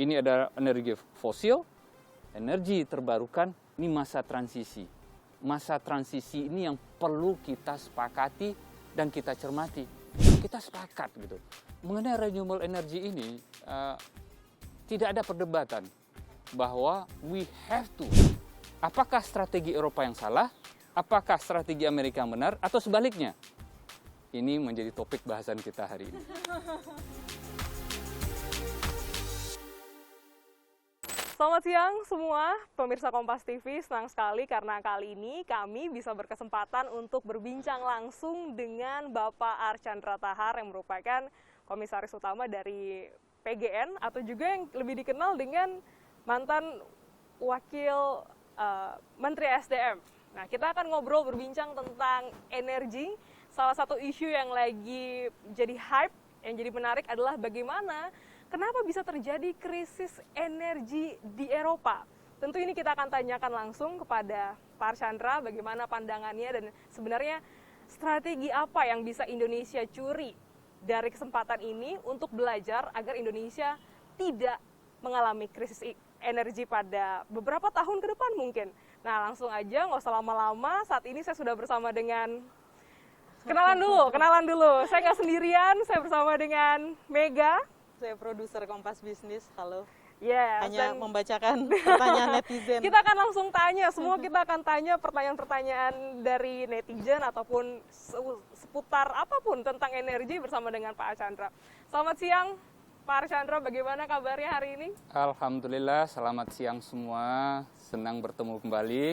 Ini ada energi fosil, energi terbarukan, ini masa transisi. Masa transisi ini yang perlu kita sepakati dan kita cermati. Kita sepakat gitu. Mengenai renewable energy ini, tidak ada perdebatan bahwa we have to. Apakah strategi Eropa yang salah? Apakah strategi Amerika yang benar? Atau sebaliknya? Ini menjadi topik bahasan kita hari ini. Selamat siang semua, pemirsa Kompas TV. Senang sekali karena kali ini kami bisa berkesempatan untuk berbincang langsung dengan Bapak Archandra Thahar yang merupakan Komisaris Utama dari PGN atau juga yang lebih dikenal dengan mantan Wakil Menteri SDM. Nah, kita akan ngobrol berbincang tentang energi. Salah satu isu yang lagi jadi hype, yang jadi menarik adalah bagaimana kenapa bisa terjadi krisis energi di Eropa? Tentu ini kita akan tanyakan langsung kepada Pak Archandra bagaimana pandangannya dan sebenarnya strategi apa yang bisa Indonesia curi dari kesempatan ini untuk belajar agar Indonesia tidak mengalami krisis energi pada beberapa tahun ke depan mungkin. Nah, langsung aja, nggak usah lama-lama. Saat ini saya sudah bersama dengan kenalan dulu. Saya nggak sendirian, saya bersama dengan Mega. Saya produser Kompas Bisnis, halo. Ya, hanya membacakan pertanyaan netizen. Kita akan langsung tanya, kita akan tanya pertanyaan-pertanyaan dari netizen ataupun seputar apapun tentang energi bersama dengan Pak Archandra. Selamat siang, Pak Archandra, bagaimana kabarnya hari ini? Alhamdulillah, selamat siang semua. Senang bertemu kembali.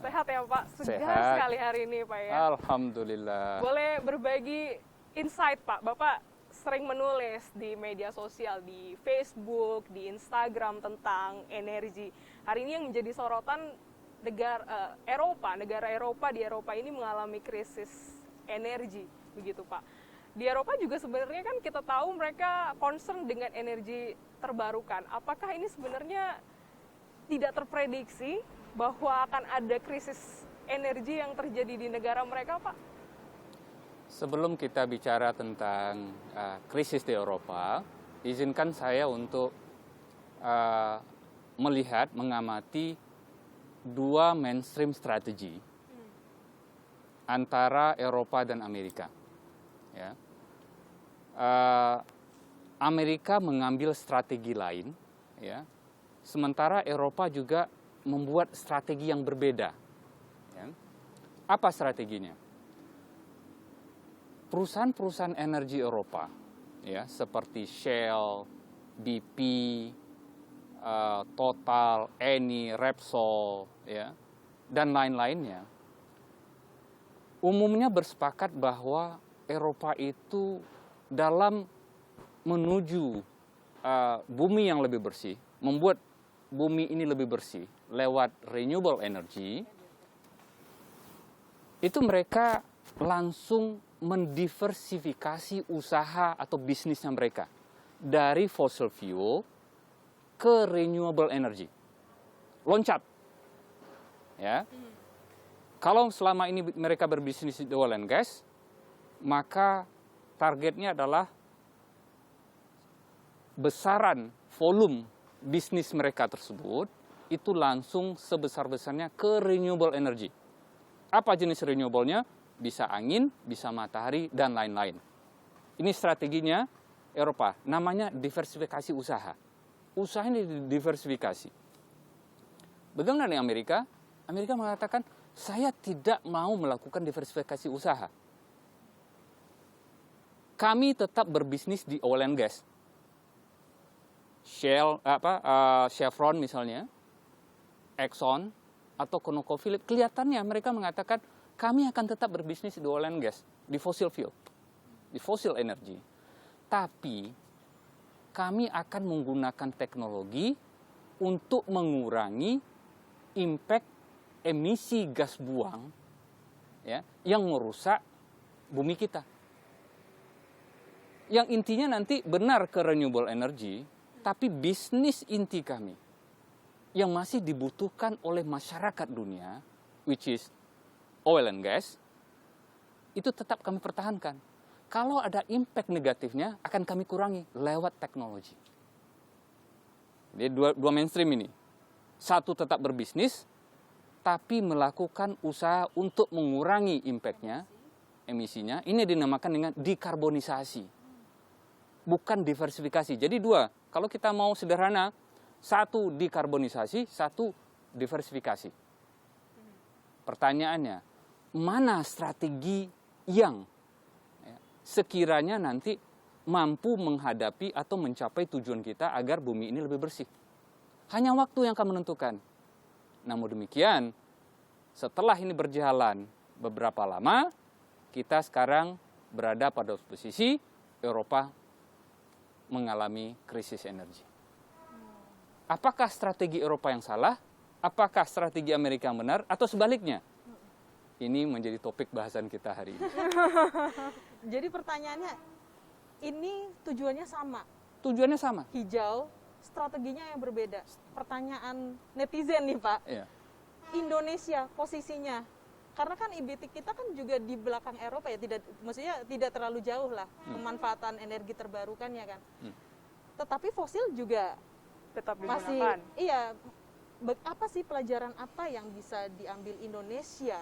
Sehat ya Pak? Sehat Sekali hari ini Pak ya? Alhamdulillah. Boleh berbagi insight Pak? Bapak sering menulis di media sosial, di Facebook, di Instagram tentang energi. Hari ini yang menjadi sorotan negara Eropa di Eropa ini mengalami krisis energi, begitu Pak. Di Eropa juga sebenarnya kan kita tahu mereka concern dengan energi terbarukan. Apakah ini sebenarnya tidak terprediksi bahwa akan ada krisis energi yang terjadi di negara mereka, Pak? Sebelum kita bicara tentang krisis di Eropa, izinkan saya untuk mengamati dua mainstream strategi antara Eropa dan Amerika. Ya. Amerika mengambil strategi lain, ya. Sementara Eropa juga membuat strategi yang berbeda. Ya. Apa strateginya? Perusahaan-perusahaan energi Eropa, ya, seperti Shell, BP, Total, Eni, Repsol, ya, dan lain-lainnya, umumnya bersepakat bahwa Eropa itu dalam menuju bumi yang lebih bersih, membuat bumi ini lebih bersih lewat renewable energy, itu mereka langsung mendiversifikasi usaha atau bisnisnya mereka dari fossil fuel ke renewable energy. Loncat. Ya. Kalau selama ini mereka berbisnis di oil and gas, maka targetnya adalah besaran volume bisnis mereka tersebut itu langsung sebesar-besarnya ke renewable energy. Apa jenis renewable-nya? Bisa angin, bisa matahari, dan lain-lain. Ini strateginya Eropa, namanya diversifikasi usaha. Usaha ini diversifikasi. Bagaimana dengan Amerika? Amerika mengatakan, saya tidak mau melakukan diversifikasi usaha. Kami tetap berbisnis di oil and gas. Chevron misalnya, Exxon, atau ConocoPhillips, kelihatannya mereka mengatakan, kami akan tetap berbisnis di oil and gas, di fossil fuel, di fossil energy. Tapi kami akan menggunakan teknologi untuk mengurangi impact emisi gas buang, ya, yang merusak bumi kita. Yang intinya nanti benar ke renewable energy, tapi bisnis inti kami yang masih dibutuhkan oleh masyarakat dunia, which is oil and gas, itu tetap kami pertahankan. Kalau ada impact negatifnya, akan kami kurangi lewat teknologi. Jadi dua mainstream ini. Satu tetap berbisnis, tapi melakukan usaha untuk mengurangi impact-nya, emisinya. Ini dinamakan dengan dekarbonisasi. Bukan diversifikasi. Jadi dua, kalau kita mau sederhana, satu dekarbonisasi, satu diversifikasi. Pertanyaannya, mana strategi yang sekiranya nanti mampu menghadapi atau mencapai tujuan kita agar bumi ini lebih bersih? Hanya waktu yang akan menentukan. Namun demikian, setelah ini berjalan beberapa lama, kita sekarang berada pada posisi Eropa mengalami krisis energi. Apakah strategi Eropa yang salah? Apakah strategi Amerika yang benar? Atau sebaliknya? Ini menjadi topik bahasan kita hari ini. Jadi pertanyaannya, ini tujuannya sama? Tujuannya sama. Hijau, strateginya yang berbeda. Pertanyaan netizen nih Pak. Iya. Indonesia posisinya, karena kan IBT kita kan juga di belakang Eropa ya, maksudnya tidak terlalu jauh lah pemanfaatan energi terbarukannya kan. Tetapi fosil juga Tetap masih, digunakan. iya. Apa sih pelajaran apa yang bisa diambil Indonesia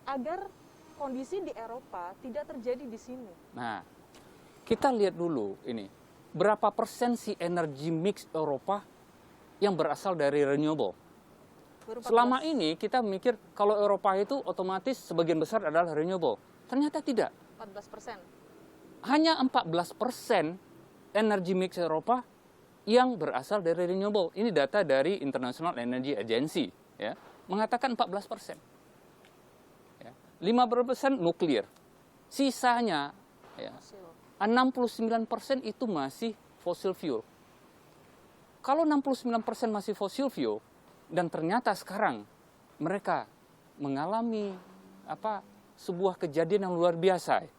agar kondisi di Eropa tidak terjadi di sini? Nah, kita lihat dulu ini. Berapa persen sih energi mix Eropa yang berasal dari renewable? Baru 14. Selama ini kita mikir kalau Eropa itu otomatis sebagian besar adalah renewable. Ternyata tidak. 14%. Hanya 14% energi mix Eropa yang berasal dari renewable. Ini data dari International Energy Agency, ya, mengatakan 14%. Ya, 15% nuklir. Sisanya, ya, 69% itu masih fossil fuel. Kalau 69% masih fossil fuel, dan ternyata sekarang mereka mengalami sebuah kejadian yang luar biasa,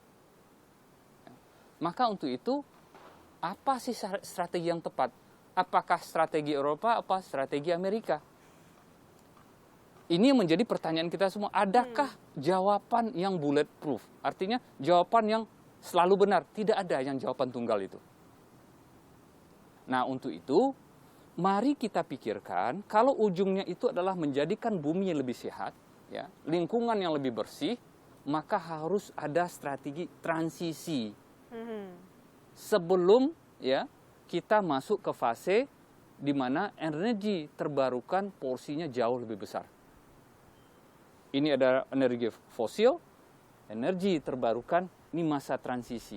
maka untuk itu apa sih strategi yang tepat? Apakah strategi Eropa, apa strategi Amerika? Ini menjadi pertanyaan kita semua. Adakah jawaban yang bulletproof? Artinya jawaban yang selalu benar. Tidak ada yang jawaban tunggal itu. Nah, untuk itu, mari kita pikirkan kalau ujungnya itu adalah menjadikan bumi yang lebih sehat, ya, lingkungan yang lebih bersih, maka harus ada strategi transisi. Sebelum, ya, kita masuk ke fase di mana energi terbarukan porsinya jauh lebih besar. Ini ada energi fosil, energi terbarukan, ini masa transisi.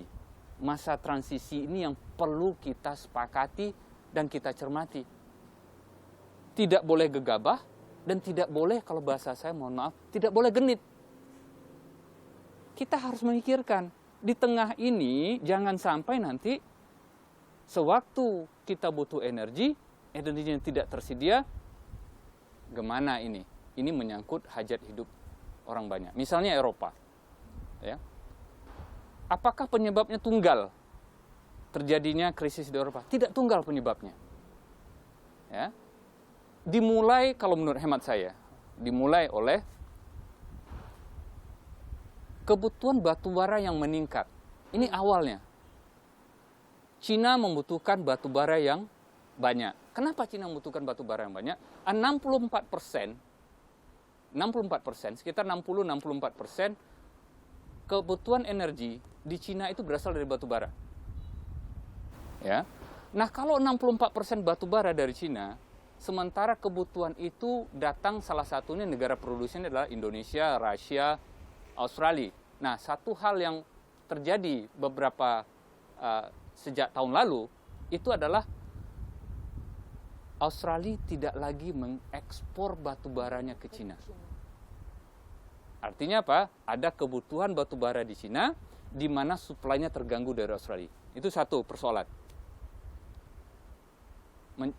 Masa transisi ini yang perlu kita sepakati dan kita cermati. Tidak boleh gegabah dan tidak boleh, kalau bahasa saya mohon maaf, tidak boleh genit. Kita harus memikirkan, di tengah ini jangan sampai nanti sewaktu kita butuh energi, energinya tidak tersedia, gimana ini? Ini menyangkut hajat hidup orang banyak. Misalnya Eropa, ya. Apakah penyebabnya tunggal terjadinya krisis di Eropa? Tidak tunggal penyebabnya. Ya. Dimulai, kalau menurut hemat saya, dimulai oleh kebutuhan batu bara yang meningkat. Ini awalnya. Cina membutuhkan batu bara yang banyak. Kenapa Cina membutuhkan batu bara yang banyak? 64%, sekitar 60-64% kebutuhan energi di Cina itu berasal dari batu bara. Ya. Nah, kalau 64% batu bara dari Cina, sementara kebutuhan itu datang salah satunya negara produsen adalah Indonesia, Rusia, Australia. Nah, satu hal yang terjadi beberapa sejak tahun lalu itu adalah Australia tidak lagi mengekspor batu baranya ke Cina. Artinya apa? Ada kebutuhan batu bara di Cina di mana suplainya terganggu dari Australia. Itu satu persoalan.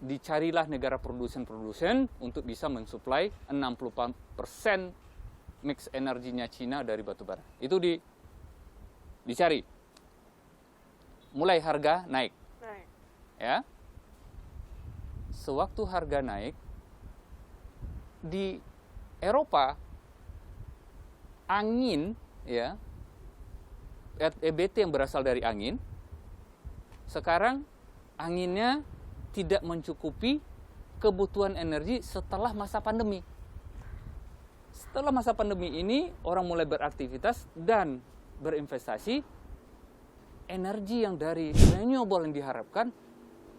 Dicarilah negara produsen untuk bisa mensuplai 60% mix energinya Cina dari batu bara. Itu dicari. Mulai harga naik. Ya. Sewaktu harga naik, di Eropa angin, ya, EBT yang berasal dari angin, sekarang anginnya tidak mencukupi kebutuhan energi setelah masa pandemi. Setelah masa pandemi ini, orang mulai beraktivitas dan berinvestasi, energi yang dari renewable yang diharapkan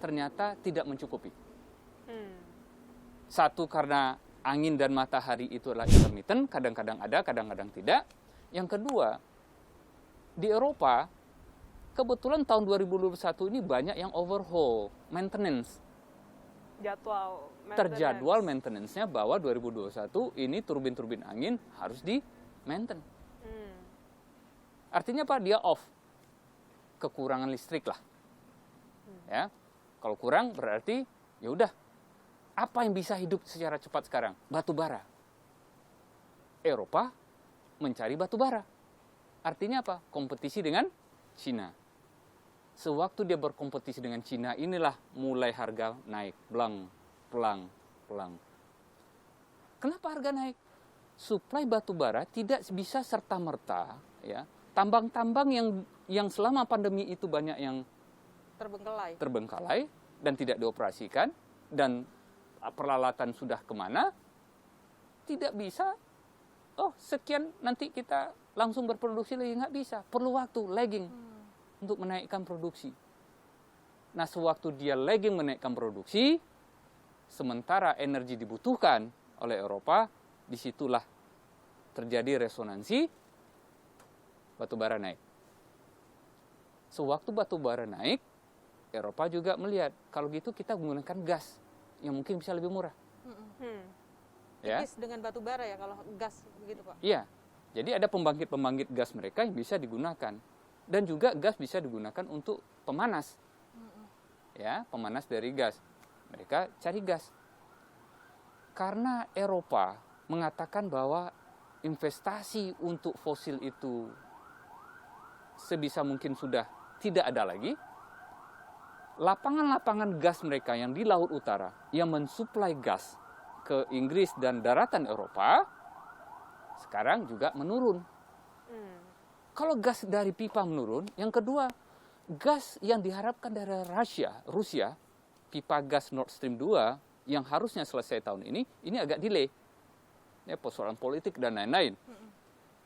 ternyata tidak mencukupi. Satu, karena angin dan matahari itu adalah intermittent, kadang-kadang ada, kadang-kadang tidak. Yang kedua, di Eropa, kebetulan tahun 2021 ini banyak yang overhaul, maintenance. Jadwal Terjadwal maintenance-nya bahwa 2021 ini turbin-turbin angin harus di-maintain. Artinya apa? Dia off. Kekurangan listrik lah. Ya. Kalau kurang berarti ya udah. Apa yang bisa hidup secara cepat sekarang? Batu bara. Eropa mencari batu bara. Artinya apa? Kompetisi dengan Cina. Sewaktu dia berkompetisi dengan Cina, inilah mulai harga naik. Pelang. Kenapa harga naik? Suplai batu bara tidak bisa serta-merta, ya. Tambang-tambang yang selama pandemi itu banyak yang terbengkalai dan tidak dioperasikan, dan peralatan sudah kemana, tidak bisa, sekian nanti kita langsung berproduksi lagi, nggak bisa. Perlu waktu, lagging, untuk menaikkan produksi. Nah, sewaktu dia lagging menaikkan produksi, sementara energi dibutuhkan oleh Eropa, disitulah terjadi resonansi, batu bara naik. Sewaktu batu bara naik, Eropa juga melihat, kalau gitu kita menggunakan gas yang mungkin bisa lebih murah. Ya. Tipis dengan batu bara ya kalau gas begitu, Pak? Iya. Jadi ada pembangkit-pembangkit gas mereka yang bisa digunakan. Dan juga gas bisa digunakan untuk pemanas. Ya, pemanas dari gas. Mereka cari gas. Karena Eropa mengatakan bahwa investasi untuk fosil itu sebisa mungkin sudah tidak ada lagi, lapangan-lapangan gas mereka yang di Laut Utara yang mensuplai gas ke Inggris dan daratan Eropa sekarang juga menurun. Kalau gas dari pipa menurun, yang kedua, gas yang diharapkan dari Rusia, pipa gas Nord Stream 2 yang harusnya selesai tahun ini agak delay. Ya, persoalan politik dan lain-lain.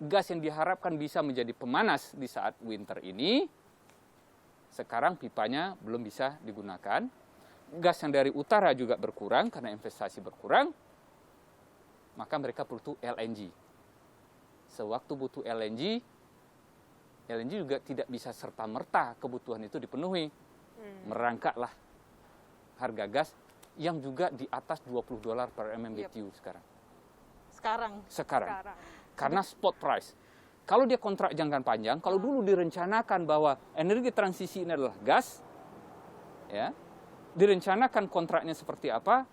Gas yang diharapkan bisa menjadi pemanas di saat winter ini, sekarang pipanya belum bisa digunakan. Gas yang dari utara juga berkurang karena investasi berkurang. Maka mereka butuh LNG. Sewaktu butuh LNG juga tidak bisa serta-merta kebutuhan itu dipenuhi. Merangkaklah harga gas yang juga di atas $20 per MMBTU sekarang. Karena spot price. Kalau dia kontrak jangka panjang, kalau dulu direncanakan bahwa energi transisi ini adalah gas, ya, direncanakan kontraknya seperti apa,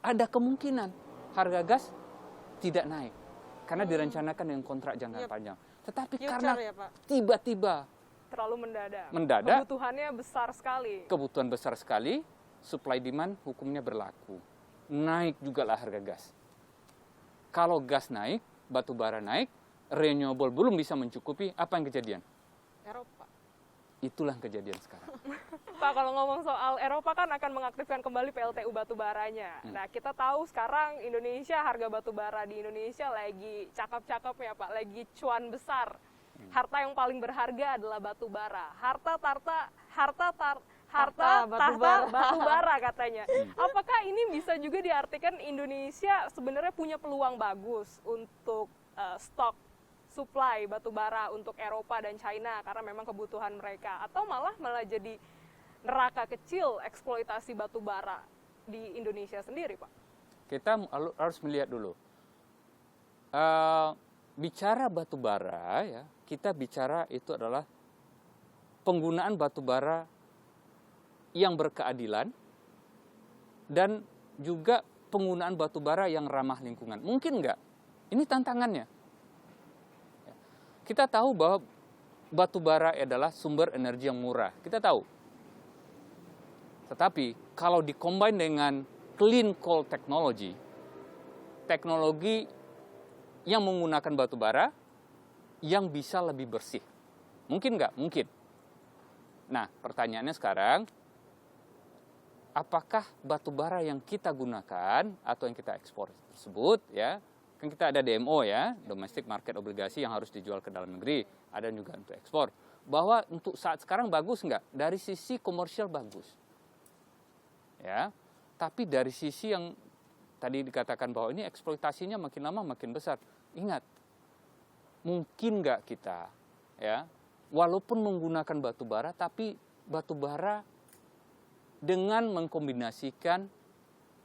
ada kemungkinan harga gas tidak naik. Karena direncanakan dengan kontrak jangka panjang. Tetapi karena tiba-tiba terlalu mendadak, kebutuhan besar sekali, supply demand hukumnya berlaku. Naik juga lah harga gas. Kalau gas naik, batu bara naik, renewable belum bisa mencukupi, apa yang kejadian? Eropa. Itulah yang kejadian sekarang. Pak, kalau ngomong soal Eropa kan akan mengaktifkan kembali PLTU batu baranya. Nah, kita tahu sekarang Indonesia, harga batu bara di Indonesia lagi cakep-cakepnya, Pak, lagi cuan besar. Harta yang paling berharga adalah batu bara. Harta batu bara katanya. Apakah ini bisa juga diartikan Indonesia sebenarnya punya peluang bagus untuk stok supply batu bara untuk Eropa dan China karena memang kebutuhan mereka, atau malah jadi neraka kecil eksploitasi batu bara di Indonesia sendiri, Pak? Kita harus melihat dulu. Bicara batu bara, ya, kita bicara itu adalah penggunaan batu bara yang berkeadilan dan juga penggunaan batu bara yang ramah lingkungan. Mungkin nggak? Ini tantangannya. Kita tahu bahwa batu bara adalah sumber energi yang murah. Kita tahu. Tetapi kalau dikombin dengan clean coal technology, teknologi yang menggunakan batu bara yang bisa lebih bersih. Mungkin nggak? Mungkin. Nah, pertanyaannya sekarang, apakah batu bara yang kita gunakan atau yang kita ekspor tersebut, ya, kan kita ada DMO ya, domestic market obligasi yang harus dijual ke dalam negeri, ada juga untuk ekspor. Bahwa untuk saat sekarang bagus nggak? Dari sisi komersial bagus, ya. Tapi dari sisi yang tadi dikatakan bahwa ini eksploitasinya makin lama makin besar. Ingat, mungkin nggak kita, ya, walaupun menggunakan batu bara, tapi batu bara dengan mengkombinasikan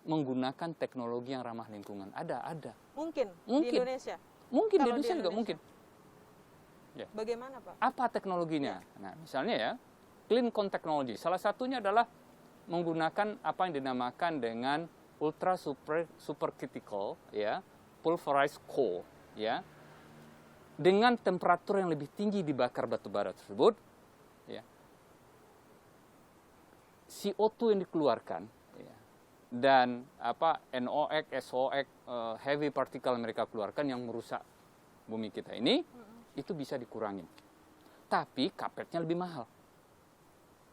menggunakan teknologi yang ramah lingkungan. Ada. Mungkin. Di Mungkin. Indonesia. Mungkin di Kalau di Indonesia juga Indonesia. mungkin. Ya. Bagaimana, Pak? Apa teknologinya? Nah, misalnya ya, clean con technology. Salah satunya adalah menggunakan apa yang dinamakan dengan ultra supercritical, ya, pulverized coal, ya, dengan temperatur yang lebih tinggi dibakar batu bara tersebut, ya, CO2 yang dikeluarkan, ya, dan apa NOx, SOx, heavy particle yang mereka keluarkan yang merusak bumi kita ini, itu bisa dikurangi. Tapi kapetnya lebih mahal.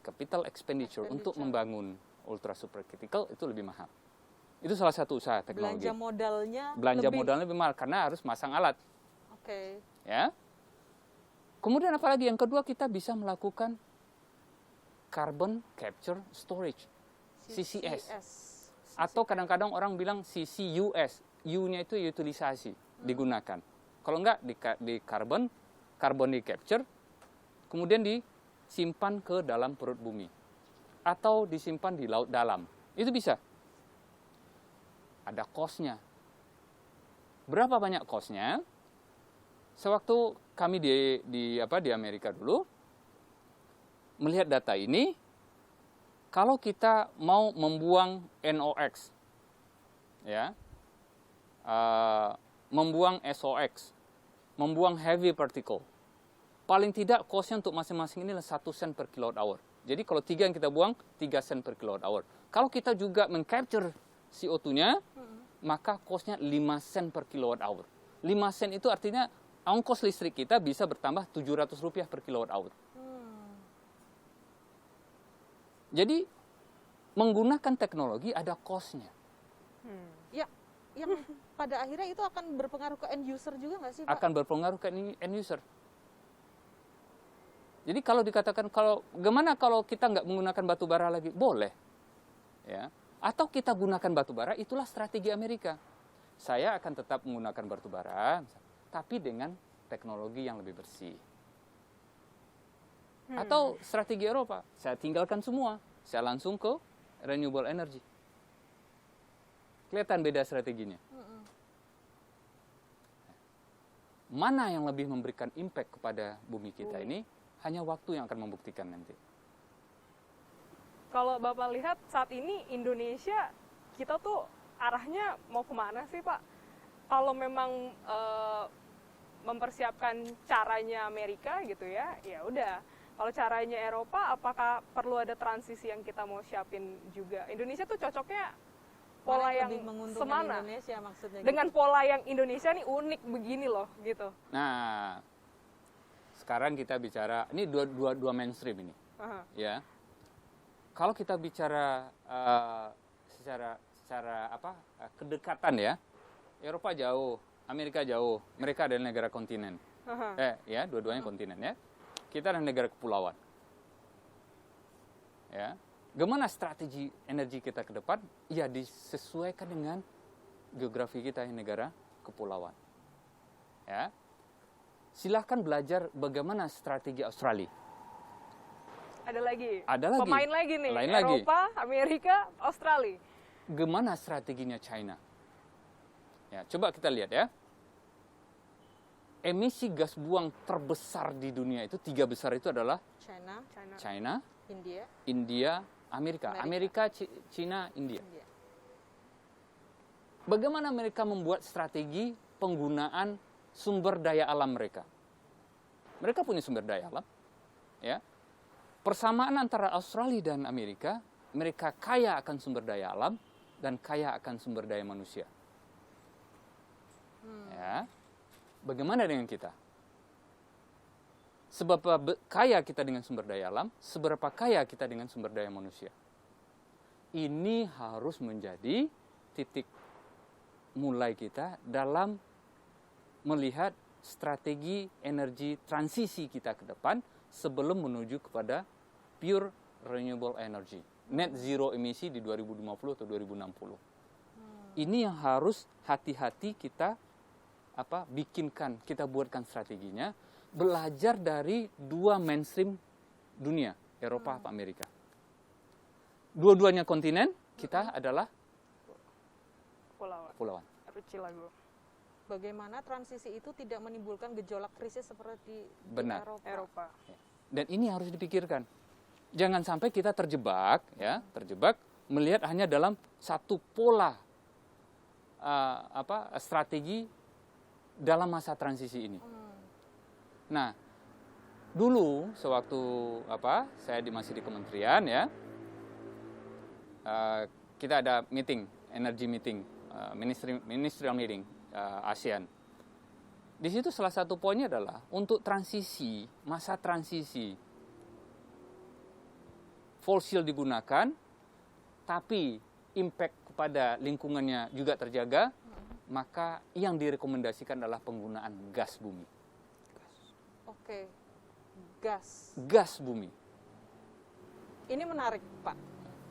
Capital expenditure untuk membangun ultra supercritical itu lebih mahal. Itu salah satu usaha teknologi. Belanja modalnya lebih mahal karena harus masang alat. Oke. Ya. Kemudian apalagi yang kedua, kita bisa melakukan carbon capture storage, CCS. Atau kadang-kadang orang bilang CCUS. U-nya itu utilisasi, digunakan. Kalau enggak di carbon di capture, kemudian disimpan ke dalam perut bumi. Atau disimpan di laut dalam. Itu bisa. Ada cost-nya. Berapa banyak cost-nya? Sewaktu kami di Amerika dulu melihat data ini, kalau kita mau membuang NOx, ya, membuang SOx, membuang heavy particle, paling tidak cost-nya untuk masing-masing ini 1 sen per kilowatt hour. Jadi kalau 3 yang kita buang, 3 sen per kilowatt hour. Kalau kita juga mengcapture CO2-nya, maka cost-nya 5 sen per kilowatt hour. 5 sen itu artinya ongkos listrik kita bisa bertambah Rp700 per kilowatt hour. Jadi menggunakan teknologi ada cost-nya. Ya, yang pada akhirnya itu akan berpengaruh ke end user juga nggak sih, Pak? Akan berpengaruh ke end user. Jadi kalau dikatakan gimana kalau kita nggak menggunakan batu bara lagi? Boleh. Ya. Atau kita gunakan batu bara, itulah strategi Amerika. Saya akan tetap menggunakan batu bara, tapi dengan teknologi yang lebih bersih. Atau strategi Eropa, saya tinggalkan semua, saya langsung ke renewable energy. Kelihatan beda strateginya. Mana yang lebih memberikan impact kepada bumi kita ini, hanya waktu yang akan membuktikan nanti. Kalau Bapak lihat saat ini Indonesia, kita tuh arahnya mau kemana sih, Pak? Kalau memang mempersiapkan caranya Amerika gitu ya, ya udah. Kalau caranya Eropa, apakah perlu ada transisi yang kita mau siapin juga? Indonesia tuh cocoknya pola yang semana? Indonesia maksudnya. Dengan pola yang Indonesia nih unik begini loh, gitu. Nah, sekarang kita bicara, ini dua mainstream ini, ya. Kalau kita bicara secara kedekatan ya, Eropa jauh, Amerika jauh, mereka adalah negara kontinen, ya, dua-duanya kontinen ya. Kita adalah negara kepulauan, ya. Gimana strategi energi kita ke depan? Ya disesuaikan dengan geografi kita yang negara kepulauan, ya. Silahkan belajar bagaimana strategi Australia. Ada lagi Ada lagi. Pemain lagi nih, Lain Eropa, Amerika, Australia. Gimana strateginya China? Ya, coba kita lihat ya. Emisi gas buang terbesar di dunia itu, 3 besar itu adalah China, India, Amerika. China, India. Bagaimana mereka membuat strategi penggunaan sumber daya alam mereka? Mereka punya sumber daya alam, ya. Persamaan antara Australia dan Amerika, mereka kaya akan sumber daya alam dan kaya akan sumber daya manusia. Ya. Bagaimana dengan kita? Seberapa kaya kita dengan sumber daya alam, seberapa kaya kita dengan sumber daya manusia. ini harus menjadi titik mulai kita dalam melihat strategi energi transisi kita ke depan sebelum menuju kepada pure renewable energy. Net zero emisi di 2050 atau 2060. Ini yang harus hati-hati kita bikinkan, kita buatkan strateginya, belajar dari dua mainstream dunia, Eropa atau Amerika. Dua-duanya kontinen, kita adalah kepulauan. Archipelago. Bagaimana transisi itu tidak menimbulkan gejolak krisis seperti di Benar. Eropa. Dan ini harus dipikirkan. Jangan sampai kita terjebak melihat hanya dalam satu pola strategi dalam masa transisi ini. Nah, dulu sewaktu saya masih di kementerian ya, kita ada meeting, energy meeting, ministerial meeting ASEAN. Di situ salah satu poinnya adalah untuk transisi, masa transisi fosil digunakan, tapi impact kepada lingkungannya juga terjaga, maka yang direkomendasikan adalah penggunaan gas bumi. Oke, gas. Gas bumi. Ini menarik, Pak.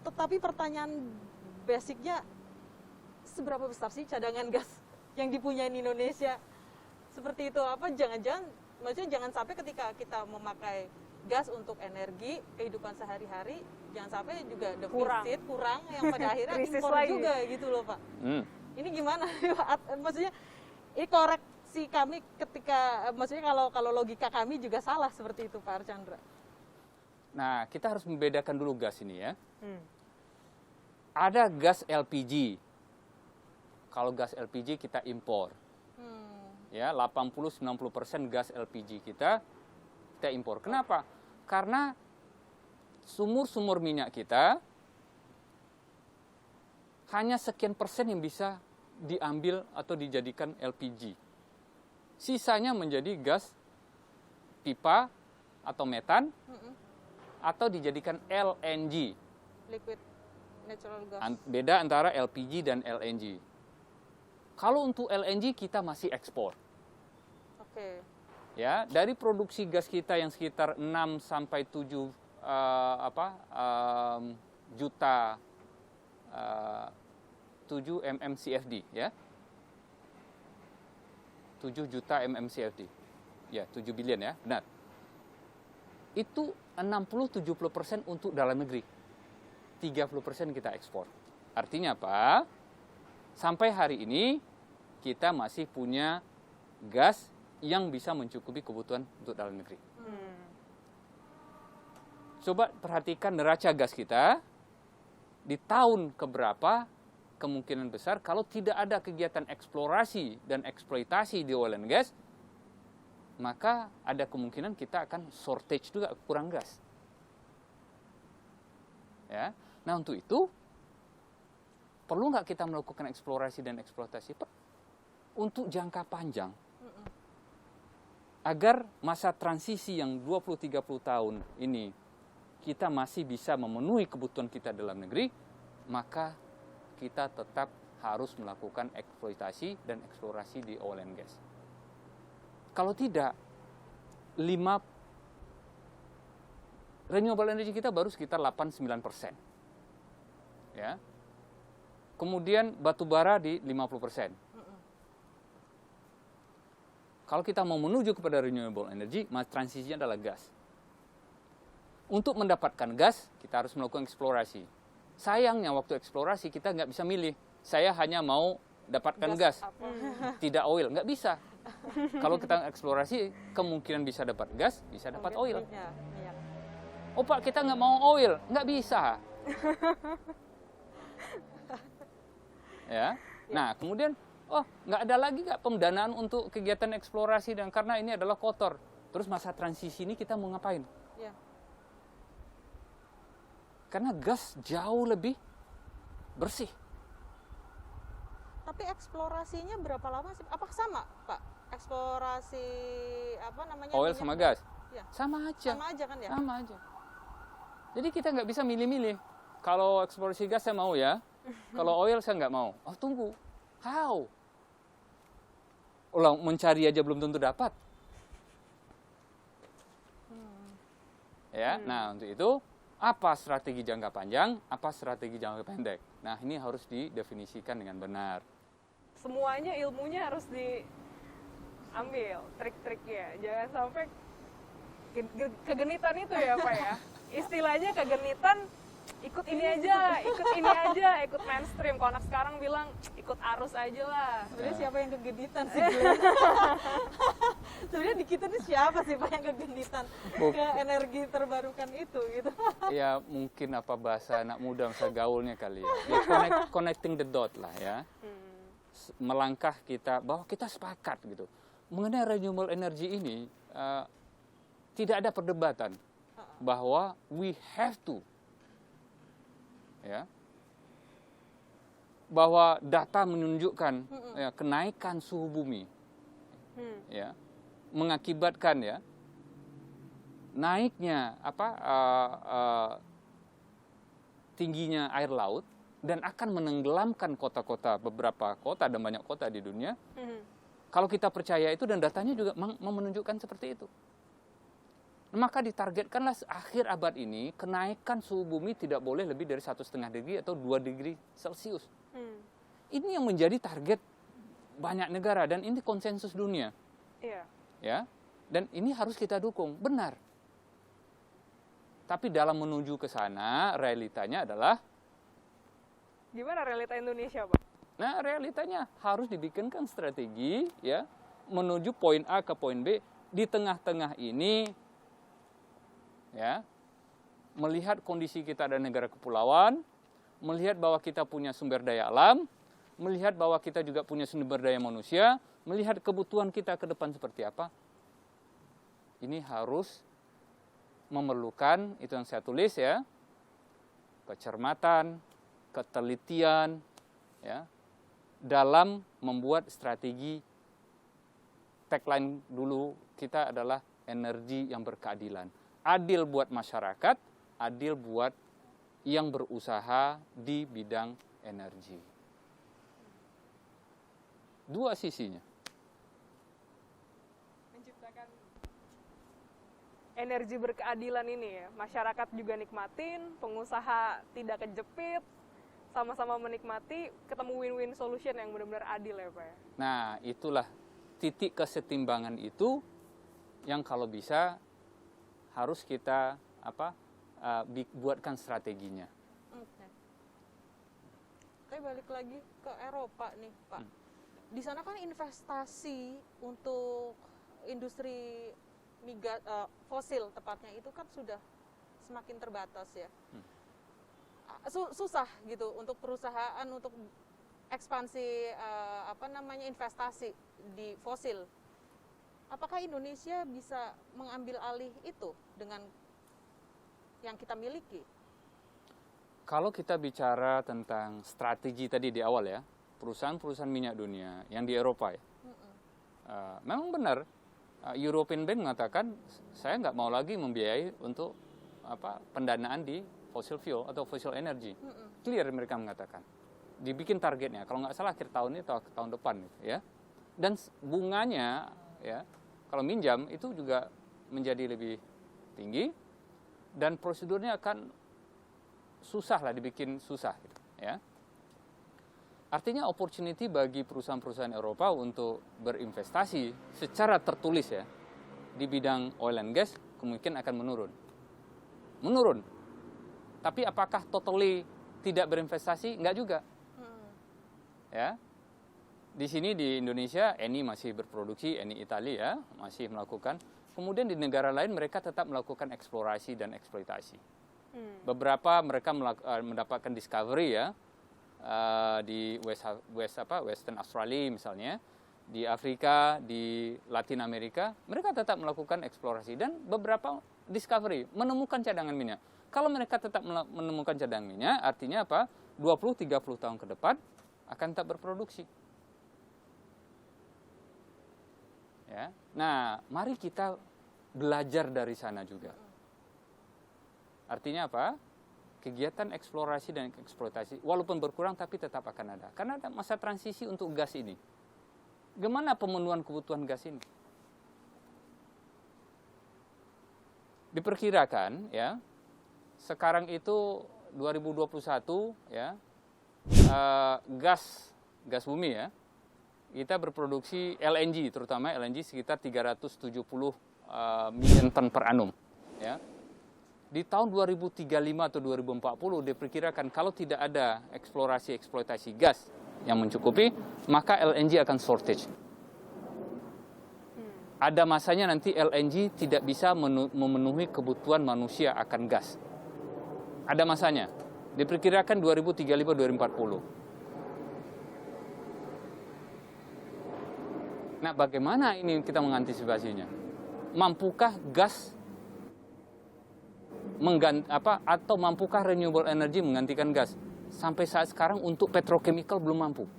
Tetapi pertanyaan basicnya, seberapa besar sih cadangan gas yang dipunyai Indonesia? Seperti itu apa? Maksudnya jangan sampai ketika kita memakai gas untuk energi kehidupan sehari-hari, jangan sampai juga defisit kurang yang pada akhirnya impor juga gitu loh, Pak. Ini gimana? Maksudnya ini koreksi kami ketika, maksudnya kalau logika kami juga salah seperti itu, Pak Archandra. Nah, kita harus membedakan dulu gas ini ya. Ada gas LPG. Kalau gas LPG kita impor. Ya, 80-90% gas LPG kita impor. Kenapa? Karena sumur-sumur minyak kita hanya sekian persen yang bisa diambil atau dijadikan LPG. Sisanya menjadi gas pipa atau metan atau dijadikan LNG. Liquid natural gas. Beda antara LPG dan LNG. Kalau untuk LNG kita masih ekspor. Oke. Ya, dari produksi gas kita yang sekitar 6 sampai 7 juta 7 mmCFD ya. 7 juta mmCFD. Ya, 7 billion ya, benar. Itu 60-70% untuk dalam negeri. 30% kita ekspor. Artinya apa? Sampai hari ini kita masih punya gas yang bisa mencukupi kebutuhan untuk dalam negeri. Coba perhatikan neraca gas kita di tahun keberapa, kemungkinan besar kalau tidak ada kegiatan eksplorasi dan eksploitasi di oil and gas, maka ada kemungkinan kita akan shortage juga, kurang gas. Ya, nah untuk itu perlu nggak kita melakukan eksplorasi dan eksploitasi untuk jangka panjang? Agar masa transisi yang 20-30 tahun ini kita masih bisa memenuhi kebutuhan kita dalam negeri, maka kita tetap harus melakukan eksploitasi dan eksplorasi di oil and gas. Kalau tidak, 5 renewable energy kita baru sekitar 8-9%. Ya. Kemudian batu bara di 50%. Kalau kita mau menuju kepada renewable energy, transisinya adalah gas. Untuk mendapatkan gas, kita harus melakukan eksplorasi. Sayangnya waktu eksplorasi kita nggak bisa milih. Saya hanya mau dapatkan gas, tidak oil. Nggak bisa. Kalau kita eksplorasi, kemungkinan bisa dapat gas, bisa dapat oil. Oh Pak, kita nggak mau oil. Nggak bisa. Ya. Nah, kemudian nggak ada lagi nggak pendanaan untuk kegiatan eksplorasi, dan karena ini adalah kotor. Terus masa transisi ini kita mau ngapain? Ya. Karena gas jauh lebih bersih. Tapi eksplorasinya berapa lama sih? Apa sama, Pak? Eksplorasi Oil sama gas? Ya. Sama aja. Sama aja kan ya? Sama aja. Jadi kita nggak bisa milih-milih. Kalau eksplorasi gas saya mau ya. Kalau oil saya nggak mau. Oh tunggu, how? Ulang mencari aja belum tentu dapat. Ya, nah untuk itu apa strategi jangka panjang, apa strategi jangka pendek. Nah ini harus didefinisikan dengan benar. Semuanya ilmunya harus diambil, trik-triknya. Jangan sampai kegenitan itu ya Pak ya. Istilahnya kegenitan, ikut ini aja, ikut mainstream. Kalau anak sekarang bilang ikut arus aja lah. Sebenarnya siapa yang kegenitan sih? Sebenarnya di kita nih siapa sih Pak yang kegenitan ke energi terbarukan itu gitu? Ya mungkin apa bahasa anak muda masa gaulnya kali ya. Ya connecting the dot lah ya. Melangkah kita bahwa kita sepakat gitu. Mengenai renewable energy ini tidak ada perdebatan bahwa we have to ya. Bahwa data menunjukkan ya, kenaikan suhu bumi ya mengakibatkan ya naiknya tingginya air laut dan akan menenggelamkan kota-kota, beberapa kota dan banyak kota di dunia. Kalau kita percaya itu dan datanya juga menunjukkan seperti itu. Maka ditargetkanlah akhir abad ini kenaikan suhu bumi tidak boleh lebih dari 1,5 degree atau 2 degree Celcius. Ini yang menjadi target banyak negara dan ini konsensus dunia. Iya. Ya. Dan ini harus kita dukung, benar. Tapi dalam menuju ke sana realitanya adalah gimana realita Indonesia, Pak? nah realitanya harus dibikinkan strategi ya menuju poin A ke poin B di tengah-tengah ini ya. Melihat kondisi kita ada negara kepulauan, melihat bahwa kita punya sumber daya alam, melihat bahwa kita juga punya sumber daya manusia, melihat kebutuhan kita ke depan seperti apa. Ini harus memerlukan, itu yang saya tulis ya, kecermatan, ketelitian, ya, dalam membuat strategi. Tagline dulu kita adalah energi yang berkeadilan. Adil buat masyarakat, adil buat yang berusaha di bidang energi. Dua sisinya. Menciptakan energi berkeadilan ini ya. Masyarakat juga nikmatin, pengusaha tidak kejepit, sama-sama menikmati, ketemu win-win solution yang benar-benar adil ya Pak ya. Nah, itulah titik kesetimbangan itu yang kalau bisa harus kita buatkan strateginya. Oke. Tapi balik lagi ke Eropa nih Pak. Di sana kan investasi untuk industri fosil tepatnya itu kan sudah semakin terbatas ya. Susah gitu untuk perusahaan untuk ekspansi investasi di fosil. Apakah Indonesia bisa mengambil alih itu dengan yang kita miliki? Kalau kita bicara tentang strategi tadi di awal ya, perusahaan-perusahaan minyak dunia yang di Eropa ya, memang benar. European Bank mengatakan saya nggak mau lagi membiayai untuk pendanaan di fossil fuel atau fossil energy. Clear mereka mengatakan. Dibikin targetnya, kalau nggak salah akhir tahun ini atau tahun depan, ya. Dan bunganya, ya, kalau minjam itu juga menjadi lebih tinggi dan prosedurnya akan susah lah, dibikin susah, gitu, ya. Artinya opportunity bagi perusahaan-perusahaan Eropa untuk berinvestasi secara tertulis ya di bidang oil and gas kemungkinan akan menurun. Tapi apakah totally tidak berinvestasi? Enggak juga. Ya. Di sini di Indonesia Eni masih berproduksi, Eni Italia ya, masih melakukan. Kemudian di negara lain mereka tetap melakukan eksplorasi dan eksploitasi. Beberapa mereka mendapatkan discovery ya. Di Western Australia misalnya, di Afrika, di Latin Amerika, mereka tetap melakukan eksplorasi dan beberapa discovery, menemukan cadangan minyak. Kalau mereka tetap menemukan cadangan minyak, artinya apa? 20-30 tahun ke depan akan tetap berproduksi. Ya. Nah, mari kita belajar dari sana juga. Artinya apa? kegiatan eksplorasi dan eksploitasi walaupun berkurang tapi tetap akan ada. Karena ada masa transisi untuk gas ini. Gimana pemenuhan kebutuhan gas ini? Diperkirakan ya, sekarang itu 2021 ya, gas bumi ya, kita berproduksi LNG, terutama LNG sekitar 370 million ton per annum ya. Di tahun 2035 atau 2040 diperkirakan kalau tidak ada eksplorasi eksploitasi gas yang mencukupi, maka LNG akan shortage. Ada masanya nanti LNG tidak bisa memenuhi kebutuhan manusia akan gas. Ada masanya. Diperkirakan 2035-2040. Nah, bagaimana ini kita mengantisipasinya? Mampukah gas atau mampukah renewable energy menggantikan gas? Sampai saat sekarang untuk petrochemical belum mampu.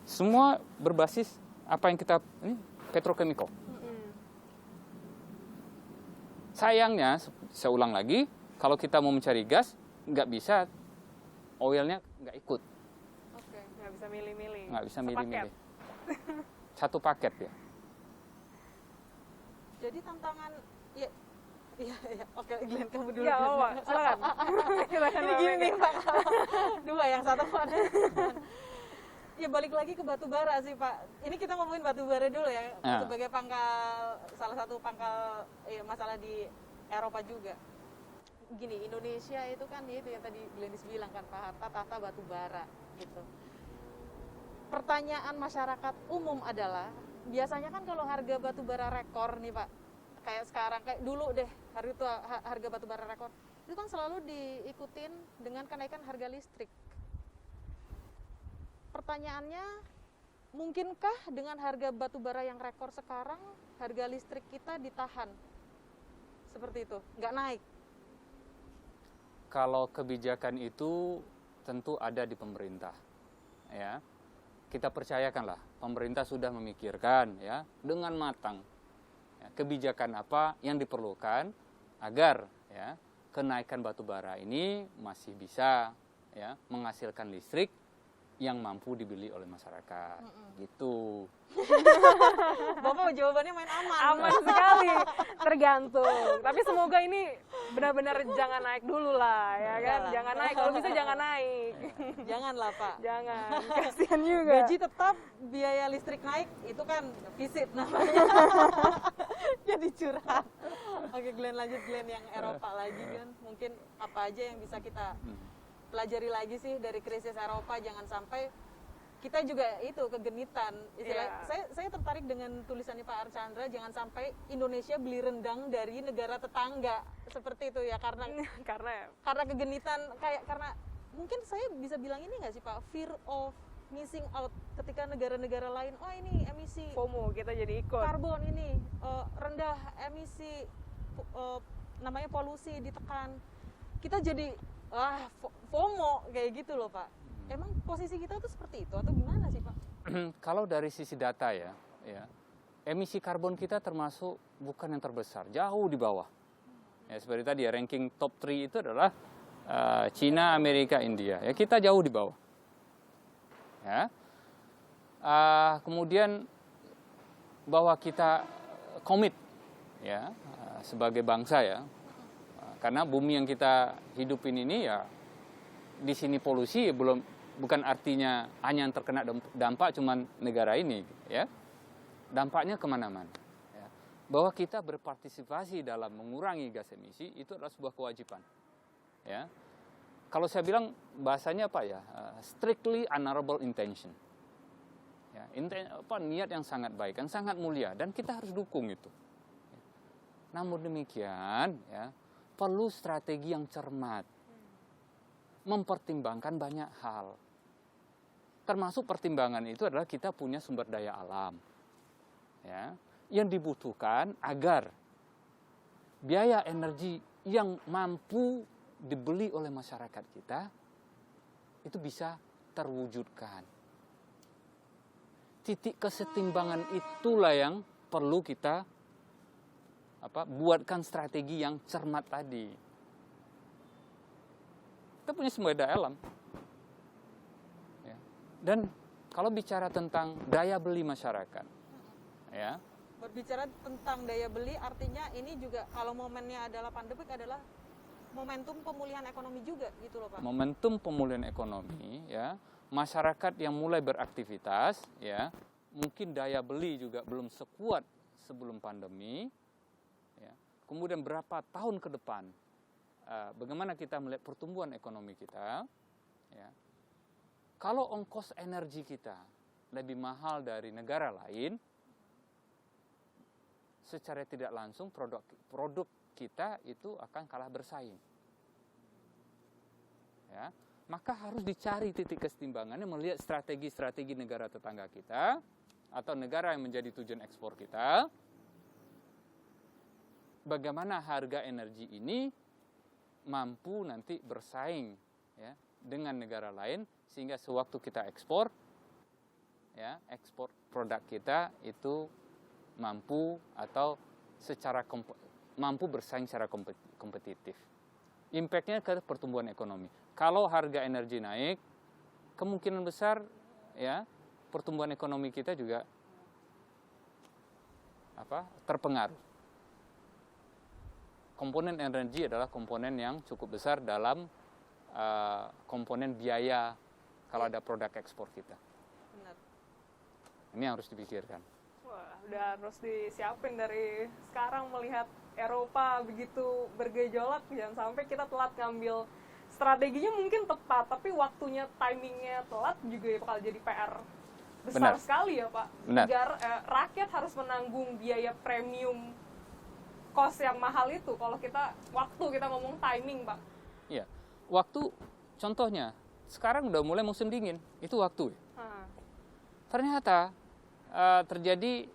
Semua berbasis apa yang kita ini petrochemical. Sayangnya, saya ulang lagi, kalau kita mau mencari gas, nggak bisa, oilnya nggak ikut. Oke, nggak bisa milih-milih. Nggak bisa milih-milih. Satu paket ya. Jadi tantangan, ya, oke Glenn kamu dulu. Ya, silakan. Ini gini nih Pak, dua yang satu mana? Ya balik lagi ke batu bara sih Pak. Ini kita ngomongin batu bara dulu ya, sebagai salah satu pangkal masalah di Eropa juga. Gini, Indonesia itu kan itu yang tadi Glenis bilang kan Pak, harta tahta batu bara gitu. Pertanyaan masyarakat umum adalah, biasanya kan kalau harga batu bara rekor nih Pak, kayak sekarang, kayak dulu deh, harga batu bara rekor, itu kan selalu diikutin dengan kenaikan harga listrik. Pertanyaannya, mungkinkah dengan harga batu bara yang rekor sekarang, harga listrik kita ditahan? Seperti itu, nggak naik? Kalau kebijakan itu tentu ada di pemerintah, ya. Kita percayakanlah, pemerintah sudah memikirkan ya dengan matang ya, kebijakan apa yang diperlukan agar ya kenaikan batu bara ini masih bisa ya menghasilkan listrik yang mampu dibeli oleh masyarakat. Gitu. Bapak jawabannya main aman. Aman sekali, tergantung. Tapi semoga ini benar-benar jangan naik dulu lah, ya kan? Jangan naik, kalau bisa jangan naik. Janganlah Pak. Jangan, kasihan juga. Gaji tetap, biaya listrik naik, itu kan visit namanya. Jadi curhat. Oke Glenn, lanjut Glenn yang Eropa lagi kan. Mungkin apa aja yang bisa kita pelajari lagi sih dari krisis Eropa, jangan sampai kita juga itu kegenitan istilah. Saya tertarik dengan tulisannya Pak Archandra, jangan sampai Indonesia beli rendang dari negara tetangga seperti itu ya, karena kegenitan, karena mungkin saya bisa bilang ini nggak sih Pak, fear of missing out, ketika negara-negara lain ini emisi FOMO, kita jadi ikut karbon ini rendah, emisi namanya polusi ditekan, kita jadi FOMO kayak gitu loh Pak. Emang posisi kita tuh seperti itu atau gimana sih Pak? Kalau dari sisi data ya, emisi karbon kita termasuk bukan yang terbesar, jauh di bawah. Ya, seperti tadi ya, ranking top 3 itu adalah Cina, Amerika, India. Ya, kita jauh di bawah. Ya. Kemudian bahwa kita komit ya sebagai bangsa ya, karena bumi yang kita hidupin ini ya, di sini polusi bukan artinya hanya yang terkena dampak cuman negara ini ya, dampaknya kemana-mana ya. Bahwa kita berpartisipasi dalam mengurangi gas emisi itu adalah sebuah kewajiban ya. Kalau saya bilang bahasanya apa ya, strictly honorable intention ya, niat yang sangat baik, yang sangat mulia, dan kita harus dukung itu. Namun demikian ya, perlu strategi yang cermat, mempertimbangkan banyak hal. Termasuk pertimbangan itu adalah kita punya sumber daya alam ya, yang dibutuhkan agar biaya energi yang mampu dibeli oleh masyarakat kita itu bisa terwujudkan. Titik kesetimbangan itulah yang perlu kita buatkan strategi yang cermat tadi. Kita punya sumber daya alam. Ya. Dan kalau bicara tentang daya beli masyarakat, ya, Berbicara tentang daya beli, artinya ini juga kalau momennya adalah pandemik adalah momentum pemulihan ekonomi juga gitu loh Pak. momentum pemulihan ekonomi, ya, masyarakat yang mulai beraktivitas, ya, mungkin daya beli juga belum sekuat sebelum pandemi, ya. Kemudian berapa tahun ke depan, bagaimana kita melihat pertumbuhan ekonomi kita, ya. Kalau ongkos energi kita lebih mahal dari negara lain, secara tidak langsung produk kita itu akan kalah bersaing. Ya, maka harus dicari titik kesetimbangannya, melihat strategi-strategi negara tetangga kita atau negara yang menjadi tujuan ekspor kita. Bagaimana harga energi ini mampu nanti bersaing, ya, dengan negara lain sehingga sewaktu kita ekspor, ya, ekspor produk kita itu mampu atau mampu bersaing secara kompetitif. Impact-nya ke pertumbuhan ekonomi. Kalau harga energi naik, kemungkinan besar, ya, pertumbuhan ekonomi kita juga terpengaruh. Komponen energi adalah komponen yang cukup besar dalam komponen biaya kalau ada produk ekspor kita. Benar. Ini harus dipikirkan. Wah, udah harus disiapin dari sekarang melihat Eropa begitu bergejolak, jangan sampai kita telat ngambil strateginya mungkin tepat, tapi waktunya, timingnya telat juga bakal jadi PR besar sekali ya Pak. Rakyat harus menanggung biaya premium cost yang mahal itu kalau kita ngomong timing Pak. Iya, waktu contohnya sekarang udah mulai musim dingin, itu waktu. Ternyata terjadi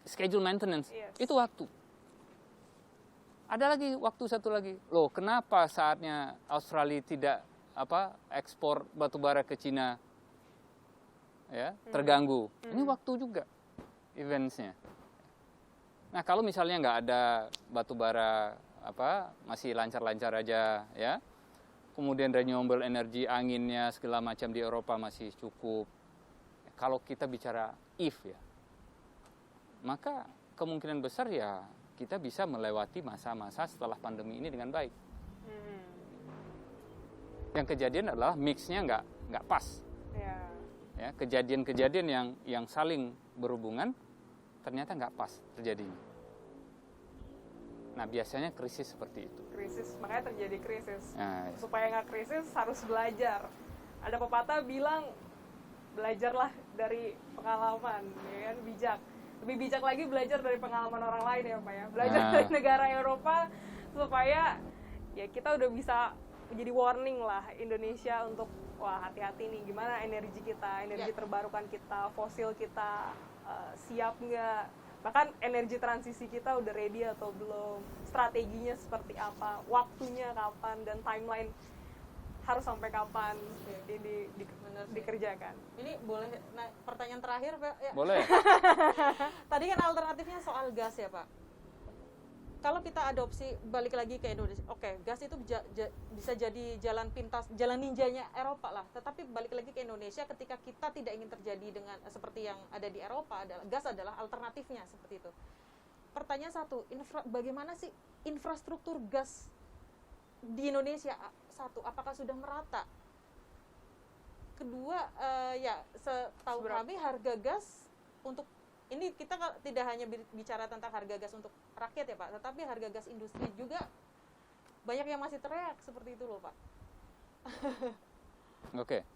schedule maintenance, yes. Itu waktu. Ada lagi waktu satu lagi. Loh, kenapa saatnya Australia tidak ekspor batubara ke Cina, ya, terganggu? Ini waktu juga eventsnya. Nah, kalau misalnya nggak ada batubara, masih lancar-lancar aja, ya. Kemudian renewable energy, anginnya segala macam di Eropa masih cukup. Kalau kita bicara if, ya, maka kemungkinan besar ya kita bisa melewati masa-masa setelah pandemi ini dengan baik. Yang kejadian adalah mix-nya nggak pas. Ya, kejadian-kejadian yang saling berhubungan ternyata nggak pas terjadinya. Nah, biasanya krisis seperti itu. Makanya terjadi krisis. Nah, supaya nggak krisis harus belajar. Ada pepatah bilang, belajarlah dari pengalaman, ya kan, bijak. Lebih bijak lagi belajar dari pengalaman orang lain ya Pak ya. Belajar dari negara Eropa supaya ya kita udah bisa menjadi warning lah Indonesia untuk hati-hati nih gimana energi kita, energi terbarukan kita, fosil kita siap nggak? Bahkan energi transisi kita udah ready atau belum, strateginya seperti apa, waktunya kapan, dan timeline harus sampai kapan ini dikerjakan. Ini boleh, pertanyaan terakhir Pak? Ya. Boleh. Tadi kan alternatifnya soal gas ya Pak. Kalau kita adopsi balik lagi ke Indonesia, oke, gas itu bisa jadi jalan pintas, jalan ninjanya Eropa lah. Tetapi balik lagi ke Indonesia, ketika kita tidak ingin terjadi dengan seperti yang ada di Eropa, gas adalah alternatifnya seperti itu. Pertanyaan satu, bagaimana sih infrastruktur gas di Indonesia? Satu, apakah sudah merata? Kedua, ya setahu kami harga gas untuk ini kita tidak hanya bicara tentang harga gas untuk rakyat ya Pak, tetapi harga gas industri juga banyak yang masih teriak seperti itu loh Pak. Oke.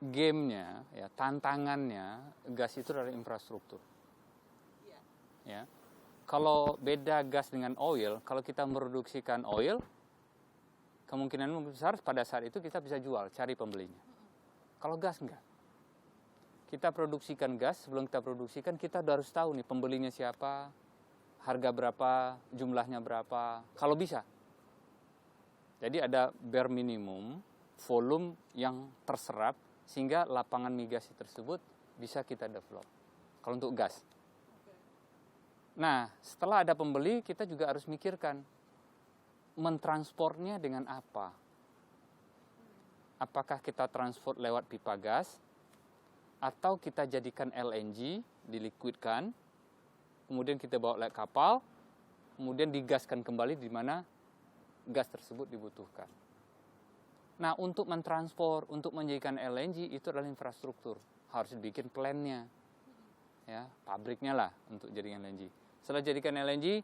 Gamenya, ya, tantangannya gas itu adalah infrastruktur. Ya. Kalau beda gas dengan oil, kalau kita memproduksikan oil, kemungkinan besar pada saat itu kita bisa jual, cari pembelinya. Kalau gas enggak. Kita produksikan gas, sebelum kita produksikan kita harus tahu nih pembelinya siapa, harga berapa, jumlahnya berapa, kalau bisa. Jadi ada bare minimum volume yang terserap sehingga lapangan migas tersebut bisa kita develop. Kalau untuk gas. Nah, setelah ada pembeli, kita juga harus mikirkan mentransportnya dengan apa. Apakah kita transport lewat pipa gas, atau kita jadikan LNG, dilikuidkan, kemudian kita bawa lewat kapal, kemudian digaskan kembali di mana gas tersebut dibutuhkan. Nah, untuk mentransport, untuk menjadikan LNG itu adalah infrastruktur. Harus dibikin plan-nya. Ya, pabriknya lah untuk jadikan LNG. Setelah jadikan LNG,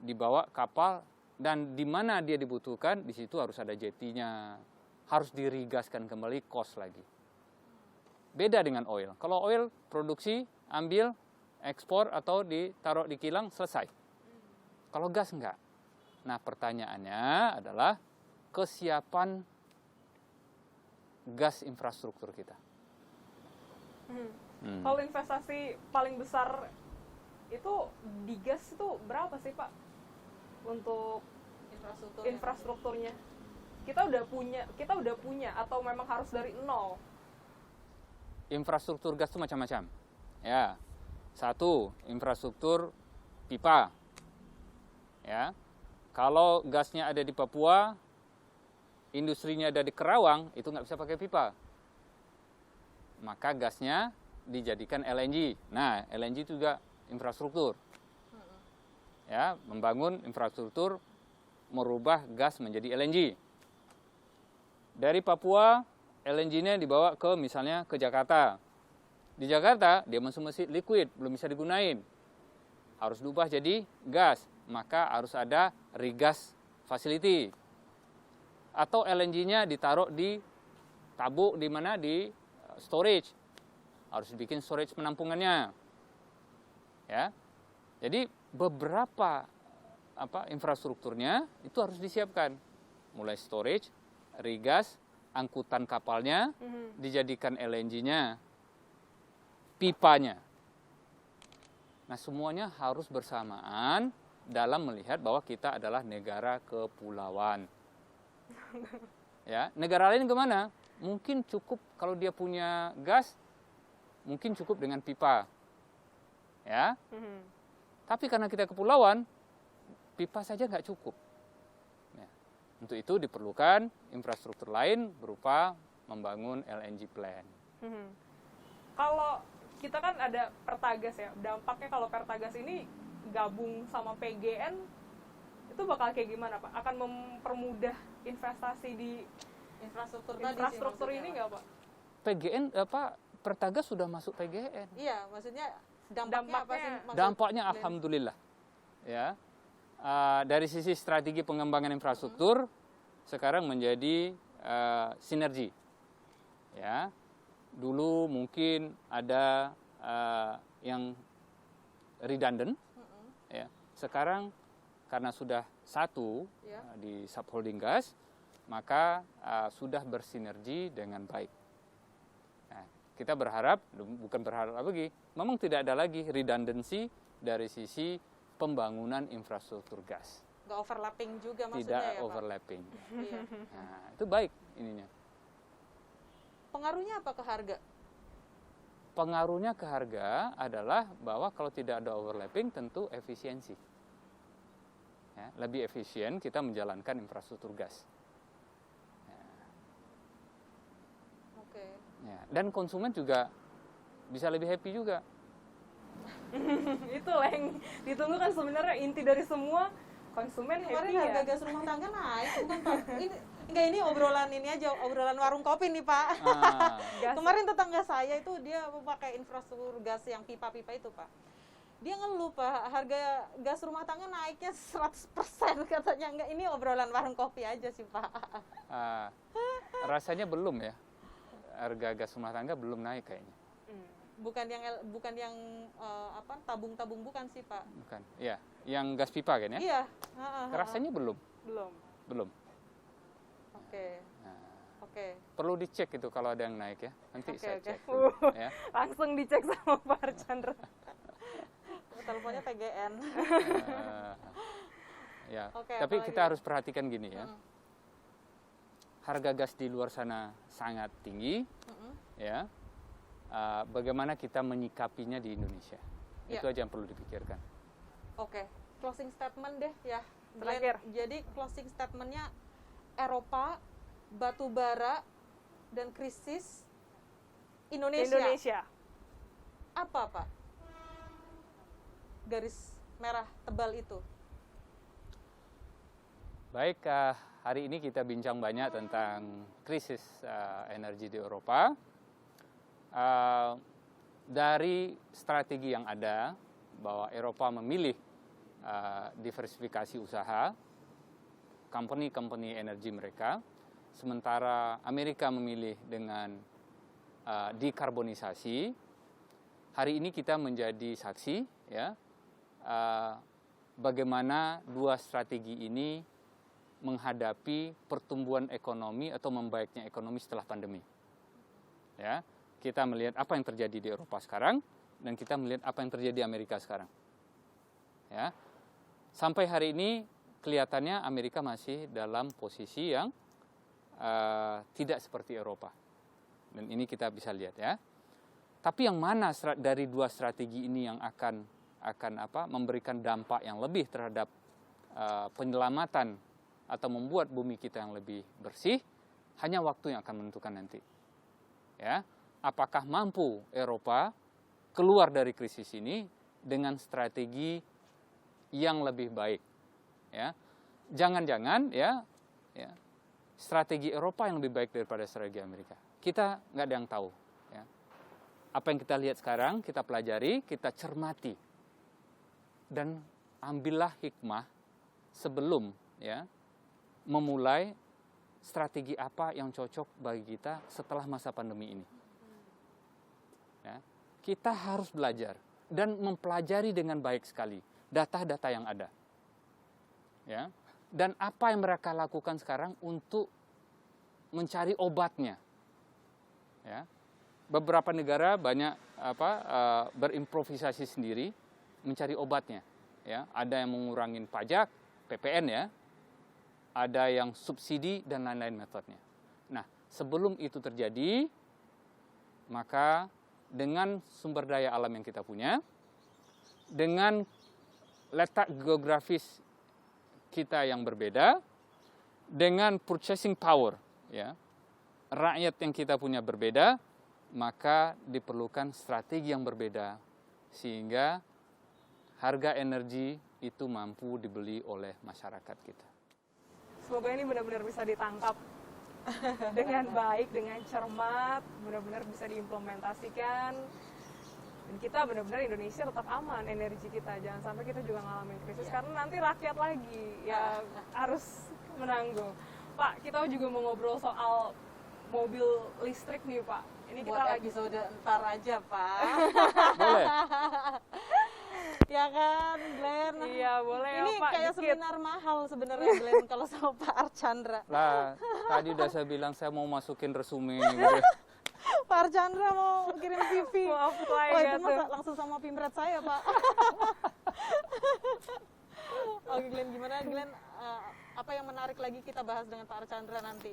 dibawa kapal, dan di mana dia dibutuhkan, di situ harus ada jetinya. Harus dirigaskan kembali, cost lagi. Beda dengan oil. Kalau oil, produksi, ambil, ekspor, atau ditaruh di kilang, selesai. Kalau gas enggak. Nah, pertanyaannya adalah kesiapan gas infrastruktur kita. Kalau investasi paling besar itu di gas itu berapa sih Pak untuk infrastrukturnya? Kita udah punya atau memang harus dari nol? Infrastruktur gas itu macam-macam. Ya, satu, infrastruktur pipa. Ya, kalau gasnya ada di Papua, industrinya ada di Kerawang, itu nggak bisa pakai pipa. Maka gasnya dijadikan LNG. Nah, LNG itu juga infrastruktur. Ya, membangun infrastruktur merubah gas menjadi LNG. Dari Papua, LNG-nya dibawa ke misalnya ke Jakarta. Di Jakarta, dia masih liquid, belum bisa digunain. Harus diubah jadi gas, maka harus ada regas facility. Atau LNG-nya ditaruh di tabung di mana di storage. Harus dibikin storage penampungannya. Ya. Jadi beberapa infrastrukturnya itu harus disiapkan. Mulai storage, regas, angkutan kapalnya, dijadikan LNG-nya, pipanya. Nah, semuanya harus bersamaan dalam melihat bahwa kita adalah negara kepulauan. Ya, negara lain kemana? Mungkin cukup kalau dia punya gas, mungkin cukup dengan pipa. Ya. Tapi karena kita kepulauan, pipa saja nggak cukup. Ya. Untuk itu diperlukan infrastruktur lain berupa membangun LNG plant. Kalau kita kan ada Pertagas ya, dampaknya kalau Pertagas ini gabung sama PGN, itu bakal kayak gimana Pak? Akan mempermudah investasi di infrastruktur ini nggak Pak? PGN Pertagas sudah masuk PGN. Iya, maksudnya dampaknya apa sih? Dampaknya alhamdulillah. Ya. Dari sisi strategi pengembangan infrastruktur sekarang menjadi sinergi. Ya. Dulu mungkin ada yang redundant. Ya. Sekarang karena sudah satu di subholding gas, maka sudah bersinergi dengan baik. Nah, kita berharap, bukan berharap lagi, memang tidak ada lagi redundancy dari sisi pembangunan infrastruktur gas. Nggak overlapping juga maksudnya Tidak ya Pak? overlapping. Iya. Nah, itu baik ininya. Pengaruhnya apa ke harga? Pengaruhnya ke harga adalah bahwa kalau tidak ada overlapping tentu efisiensi. Ya, lebih efisien kita menjalankan infrastruktur gas. Oke. Ya, dan konsumen juga bisa lebih happy juga. Itulah yang ditunggu kan sebenarnya inti dari semua konsumen Kemarin happy harga ya. gas rumah tangga naik, bukan Pak? Ini obrolan ini aja, obrolan warung kopi nih Pak. Gas. Kemarin tetangga saya itu dia memakai infrastruktur gas yang pipa-pipa itu Pak. Dia ngeluh Pak, harga gas rumah tangga naiknya 100% katanya. Enggak, ini obrolan warung kopi aja sih Pak. Rasanya belum ya. Harga gas rumah tangga belum naik kayaknya. Bukan yang tabung-tabung bukan sih Pak. Bukan. Iya, yang gas pipa kan ya? Iya. Rasanya belum. Belum. Oke. Nah, Oke. perlu dicek itu kalau ada yang naik ya. Nanti saya Oke. cek. Ya. Langsung dicek sama Pak Archandra. Teleponnya PGN. Ya. Oke, Tapi apalagi? kita harus perhatikan gini ya. Harga gas di luar sana sangat tinggi. Ya. Bagaimana kita menyikapinya di Indonesia? Ya. Itu aja yang perlu dipikirkan. Oke, closing statement deh ya. Terakhir. Glenn. Jadi closing statementnya Eropa, batu bara, dan krisis Indonesia. Apa Pak? Garis merah tebal itu. Baik, hari ini kita bincang banyak tentang krisis energi di Eropa. Dari strategi yang ada, bahwa Eropa memilih diversifikasi usaha, company energi mereka, sementara Amerika memilih dengan dekarbonisasi. Hari ini kita menjadi saksi, ya, bagaimana dua strategi ini menghadapi pertumbuhan ekonomi atau membaiknya ekonomi setelah pandemi. Ya, kita melihat apa yang terjadi di Eropa sekarang dan kita melihat apa yang terjadi di Amerika sekarang. Ya, sampai hari ini kelihatannya Amerika masih dalam posisi yang tidak seperti Eropa. Dan ini kita bisa lihat, ya. Tapi yang mana dari dua strategi ini yang akan memberikan dampak yang lebih terhadap penyelamatan atau membuat bumi kita yang lebih bersih, hanya waktu yang akan menentukan nanti. Ya, apakah mampu Eropa keluar dari krisis ini dengan strategi yang lebih baik? Ya, jangan-jangan strategi Eropa yang lebih baik daripada strategi Amerika. Kita nggak ada yang tahu. Ya. Apa yang kita lihat sekarang, kita pelajari, kita cermati, dan ambillah hikmah sebelum memulai strategi apa yang cocok bagi kita setelah masa pandemi ini. Ya, kita harus belajar dan mempelajari dengan baik sekali data-data yang ada. Ya, dan apa yang mereka lakukan sekarang untuk mencari obatnya. Ya, beberapa negara banyak berimprovisasi sendiri mencari obatnya. Ya, ada yang mengurangin pajak, PPN, ya. Ada yang subsidi dan lain-lain metodenya. Nah, sebelum itu terjadi, maka dengan sumber daya alam yang kita punya, dengan letak geografis kita yang berbeda, dengan purchasing power, ya, rakyat yang kita punya berbeda, maka diperlukan strategi yang berbeda sehingga harga energi itu mampu dibeli oleh masyarakat kita. Semoga ini benar-benar bisa ditangkap dengan baik, dengan cermat, benar-benar bisa diimplementasikan. Dan kita benar-benar Indonesia tetap aman energi kita. Jangan sampai kita juga ngalamin krisis, karena nanti rakyat lagi yang harus menanggung. Pak, kita juga mau ngobrol soal mobil listrik nih, Pak. Ini kita buat lagi episode ntar aja, Pak. Boleh? Ya kan, Glenn? Iya, boleh ya, Ini Pak. kayak Dikit. seminar mahal sebenarnya, Glenn, kalau sama Pak Archandra. Lah, tadi udah saya bilang saya mau masukin resume gitu. Pak Archandra mau kirim CV. Mau apply Oh, itu gitu. masa langsung sama Pimret saya, Pak. Oke, Glenn, gimana, Glenn? Apa yang menarik lagi kita bahas dengan Pak Archandra nanti?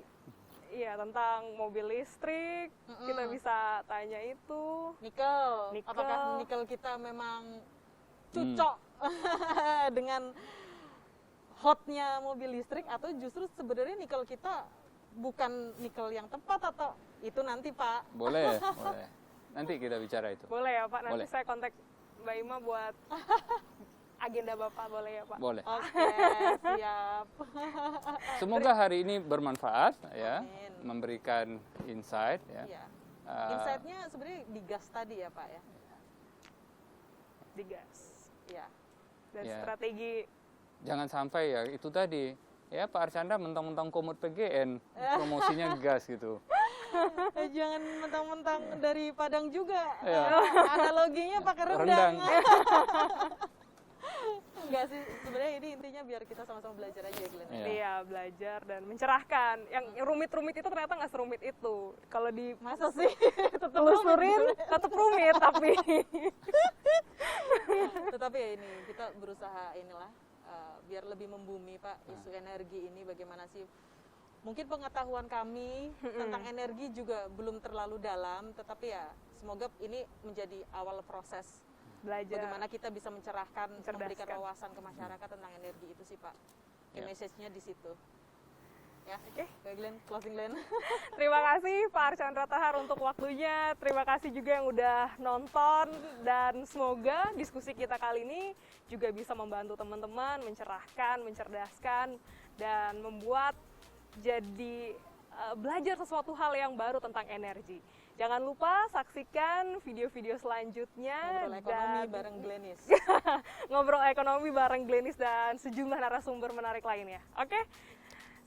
Iya, tentang mobil listrik, kita bisa tanya itu. Nikel. Nikel. Apakah nikel kita memang cocok dengan hotnya mobil listrik, atau justru sebenarnya nikel kita bukan nikel yang tepat, atau itu nanti, Pak? Boleh, boleh. Nanti kita bicara itu. Boleh ya, Pak? Nanti Boleh. saya kontak Mbak Ima buat agenda Bapak, boleh ya, Pak? Boleh. Oke, siap. Semoga hari ini bermanfaat, ya, Amin. memberikan insight, ya. Iya. Insight-nya sebenarnya di gas tadi ya, Pak, ya? Di gas. Iya. Dan Ya. strategi Jangan sampai ya itu tadi, ya Pak Archandra mentang-mentang komod PGN, promosinya gas gitu. Jangan mentang-mentang dari Padang juga. Iya. Analoginya pakai rendang. Rendang. Enggak sih, sebenarnya ini intinya biar kita sama-sama belajar aja ya, Glenn. Iya. Iya, belajar dan mencerahkan. Yang rumit-rumit itu ternyata nggak serumit itu. Kalau di Masa sih? telusurin tetap rumit tapi. Tetapi ya ini kita berusaha inilah biar lebih membumi, Pak, isu energi ini bagaimana sih. Mungkin pengetahuan kami tentang energi juga belum terlalu dalam, tetapi ya semoga ini menjadi awal proses Belajar. bagaimana kita bisa memberikan Mencerdaskan. wawasan ke masyarakat tentang energi itu sih Pak. Ya. Message-nya di situ. Ya, Oke. Oke, Glenn, closing Glenn. Terima kasih Pak Archandra Tahar untuk waktunya. Terima kasih juga yang udah nonton dan semoga diskusi kita kali ini juga bisa membantu teman-teman mencerahkan, mencerdaskan dan membuat jadi belajar sesuatu hal yang baru tentang energi. Jangan lupa saksikan video-video selanjutnya Ngobrol ekonomi dan bareng Glenis. ngobrol ekonomi bareng Glenis dan sejumlah narasumber menarik lainnya. Oke?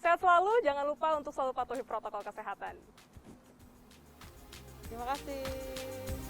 Sehat selalu, jangan lupa untuk selalu patuhi protokol kesehatan. Terima kasih.